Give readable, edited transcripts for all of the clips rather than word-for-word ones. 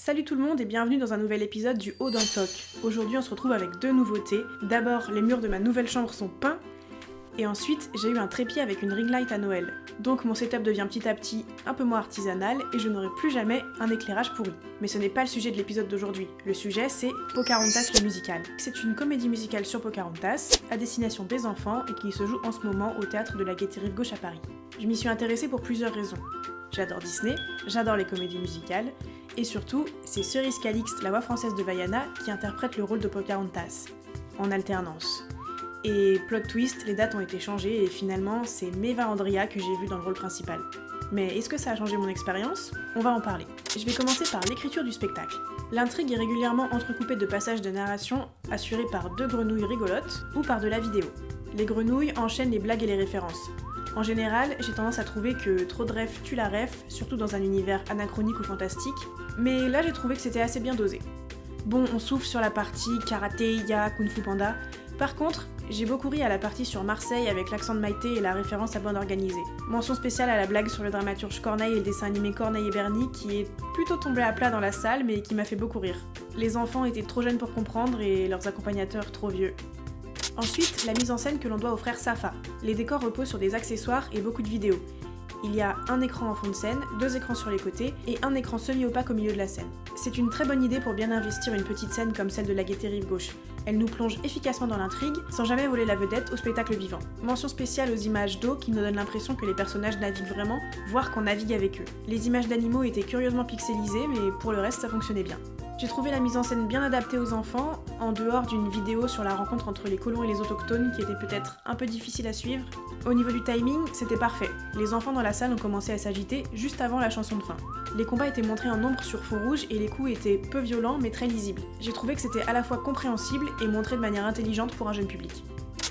Salut tout le monde et bienvenue dans un nouvel épisode du Haut d'un Toc. Aujourd'hui on se retrouve avec deux nouveautés. D'abord, les murs de ma nouvelle chambre sont peints, et ensuite j'ai eu un trépied avec une ring light à Noël. Donc mon setup devient petit à petit un peu moins artisanal et je n'aurai plus jamais un éclairage pourri. Mais ce n'est pas le sujet de l'épisode d'aujourd'hui. Le sujet c'est Pocahontas le musical. C'est une comédie musicale sur Pocahontas, à destination des enfants et qui se joue en ce moment au théâtre de la Gaîté Rive Gauche à Paris. Je m'y suis intéressée pour plusieurs raisons. J'adore Disney, j'adore les comédies musicales, et surtout, c'est Cerise Calixte, la voix française de Vaiana, qui interprète le rôle de Pocahontas, en alternance. Et plot twist, les dates ont été changées et finalement, c'est Meva Andria que j'ai vue dans le rôle principal. Mais est-ce que ça a changé mon expérience ? On va en parler. Je vais commencer par l'écriture du spectacle. L'intrigue est régulièrement entrecoupée de passages de narration assurés par deux grenouilles rigolotes ou par de la vidéo. Les grenouilles enchaînent les blagues et les références. En général, j'ai tendance à trouver que trop de ref tue la ref, surtout dans un univers anachronique ou fantastique, mais là j'ai trouvé que c'était assez bien dosé. Bon, on souffle sur la partie karaté, ya, kung fu panda. Par contre, j'ai beaucoup ri à la partie sur Marseille avec l'accent de Maïté et la référence à Bande Organisée. Mention spéciale à la blague sur le dramaturge Corneille et le dessin animé Corneille et Bernie qui est plutôt tombé à plat dans la salle mais qui m'a fait beaucoup rire. Les enfants étaient trop jeunes pour comprendre et leurs accompagnateurs trop vieux. Ensuite, la mise en scène que l'on doit au frère Safa. Les décors reposent sur des accessoires et beaucoup de vidéos. Il y a un écran en fond de scène, deux écrans sur les côtés et un écran semi-opaque au milieu de la scène. C'est une très bonne idée pour bien investir une petite scène comme celle de la Gaîté Rive Gauche. Elle nous plonge efficacement dans l'intrigue, sans jamais voler la vedette au spectacle vivant. Mention spéciale aux images d'eau qui nous donnent l'impression que les personnages naviguent vraiment, voire qu'on navigue avec eux. Les images d'animaux étaient curieusement pixelisées, mais pour le reste ça fonctionnait bien. J'ai trouvé la mise en scène bien adaptée aux enfants, en dehors d'une vidéo sur la rencontre entre les colons et les autochtones qui était peut-être un peu difficile à suivre. Au niveau du timing, c'était parfait. Les enfants dans la salle ont commencé à s'agiter juste avant la chanson de fin. Les combats étaient montrés en ombre sur fond rouge et les coups étaient peu violents mais très lisibles. J'ai trouvé que c'était à la fois compréhensible et montré de manière intelligente pour un jeune public.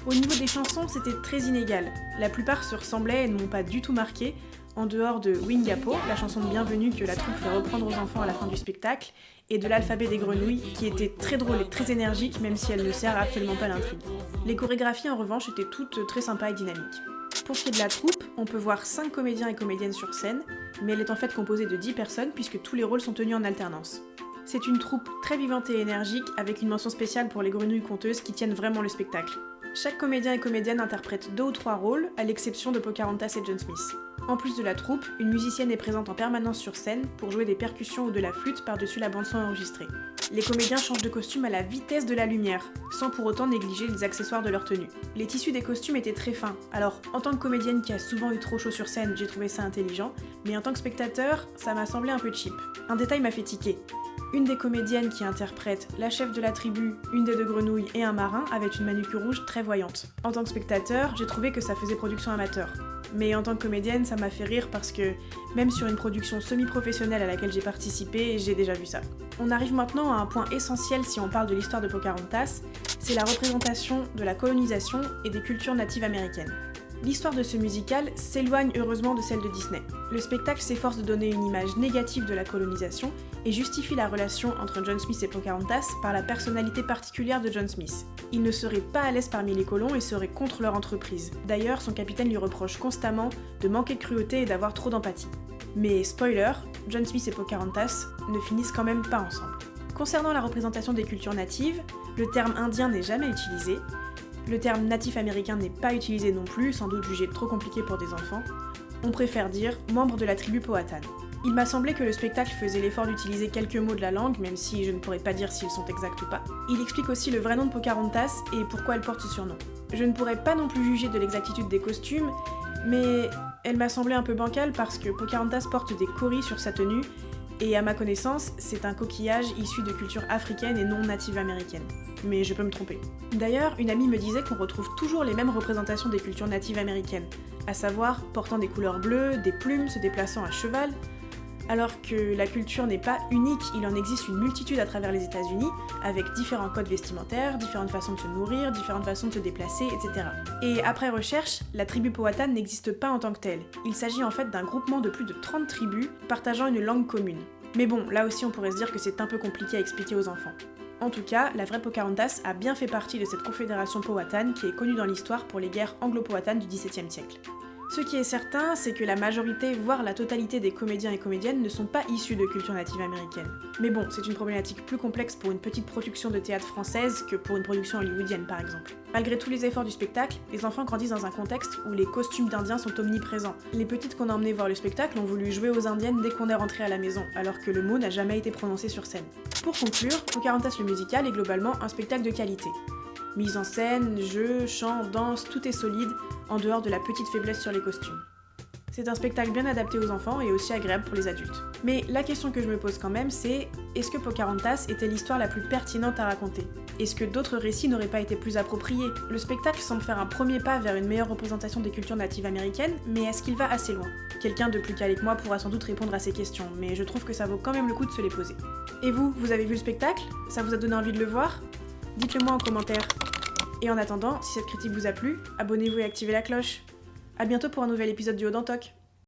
Au niveau des chansons, c'était très inégal. La plupart se ressemblaient et ne m'ont pas du tout marqué, en dehors de Wingapo, la chanson de bienvenue que la troupe fait reprendre aux enfants à la fin du spectacle, et de l'alphabet des grenouilles, qui était très drôle et très énergique, même si elle ne sert absolument pas à l'intrigue. Les chorégraphies, en revanche, étaient toutes très sympas et dynamiques. Pour ce qui est de la troupe, on peut voir 5 comédiens et comédiennes sur scène, mais elle est en fait composée de 10 personnes, puisque tous les rôles sont tenus en alternance. C'est une troupe très vivante et énergique, avec une mention spéciale pour les grenouilles conteuses qui tiennent vraiment le spectacle. Chaque comédien et comédienne interprète 2 ou 3 rôles, à l'exception de Pocahontas et John Smith. En plus de la troupe, une musicienne est présente en permanence sur scène pour jouer des percussions ou de la flûte par-dessus la bande-son enregistrée. Les comédiens changent de costume à la vitesse de la lumière, sans pour autant négliger les accessoires de leur tenue. Les tissus des costumes étaient très fins, alors en tant que comédienne qui a souvent eu trop chaud sur scène, j'ai trouvé ça intelligent, mais en tant que spectateur, ça m'a semblé un peu cheap. Un détail m'a fait tiquer. Une des comédiennes qui interprète la chef de la tribu, une des 2 grenouilles et un marin avait une manucure rouge très voyante. En tant que spectateur, j'ai trouvé que ça faisait production amateur. Mais en tant que comédienne, ça m'a fait rire parce que même sur une production semi-professionnelle à laquelle j'ai participé, j'ai déjà vu ça. On arrive maintenant à un point essentiel si on parle de l'histoire de Pocahontas, c'est la représentation de la colonisation et des cultures natives américaines. L'histoire de ce musical s'éloigne heureusement de celle de Disney. Le spectacle s'efforce de donner une image négative de la colonisation et justifie la relation entre John Smith et Pocahontas par la personnalité particulière de John Smith. Il ne serait pas à l'aise parmi les colons et serait contre leur entreprise. D'ailleurs, son capitaine lui reproche constamment de manquer de cruauté et d'avoir trop d'empathie. Mais spoiler, John Smith et Pocahontas ne finissent quand même pas ensemble. Concernant la représentation des cultures natives, le terme indien n'est jamais utilisé. Le terme natif américain n'est pas utilisé non plus, sans doute jugé trop compliqué pour des enfants. On préfère dire membre de la tribu Powhatan. Il m'a semblé que le spectacle faisait l'effort d'utiliser quelques mots de la langue, même si je ne pourrais pas dire s'ils sont exacts ou pas. Il explique aussi le vrai nom de Pocahontas et pourquoi elle porte ce surnom. Je ne pourrais pas non plus juger de l'exactitude des costumes, mais elle m'a semblé un peu bancale parce que Pocahontas porte des kauris sur sa tenue, et à ma connaissance, c'est un coquillage issu de culture africaine et non native américaine. Mais je peux me tromper. D'ailleurs, une amie me disait qu'on retrouve toujours les mêmes représentations des cultures natives américaines, à savoir portant des couleurs bleues, des plumes, se déplaçant à cheval, alors que la culture n'est pas unique, il en existe une multitude à travers les États-Unis, avec différents codes vestimentaires, différentes façons de se nourrir, différentes façons de se déplacer, etc. Et après recherche, la tribu Powhatan n'existe pas en tant que telle. Il s'agit en fait d'un groupement de plus de 30 tribus partageant une langue commune. Mais bon, là aussi on pourrait se dire que c'est un peu compliqué à expliquer aux enfants. En tout cas, la vraie Pocahontas a bien fait partie de cette confédération Powhatan qui est connue dans l'histoire pour les guerres anglo-powhatanes du XVIIe siècle. Ce qui est certain, c'est que la majorité, voire la totalité des comédiens et comédiennes ne sont pas issus de culture native américaine. Mais bon, c'est une problématique plus complexe pour une petite production de théâtre française que pour une production hollywoodienne par exemple. Malgré tous les efforts du spectacle, les enfants grandissent dans un contexte où les costumes d'indiens sont omniprésents. Les petites qu'on a emmenées voir le spectacle ont voulu jouer aux indiennes dès qu'on est rentré à la maison, alors que le mot n'a jamais été prononcé sur scène. Pour conclure, Pocahontas le musical est globalement un spectacle de qualité. Mise en scène, jeu, chant, danse, tout est solide, en dehors de la petite faiblesse sur les costumes. C'est un spectacle bien adapté aux enfants et aussi agréable pour les adultes. Mais la question que je me pose quand même, c'est est-ce que Pocahontas était l'histoire la plus pertinente à raconter ? Est-ce que d'autres récits n'auraient pas été plus appropriés ? Le spectacle semble faire un premier pas vers une meilleure représentation des cultures natives américaines, mais est-ce qu'il va assez loin ? Quelqu'un de plus calé que moi pourra sans doute répondre à ces questions, mais je trouve que ça vaut quand même le coup de se les poser. Et vous avez vu le spectacle ? Ça vous a donné envie de le voir ? Dites-le moi en commentaire. Et en attendant, si cette critique vous a plu, abonnez-vous et activez la cloche. A bientôt pour un nouvel épisode du Haut d'Antoc.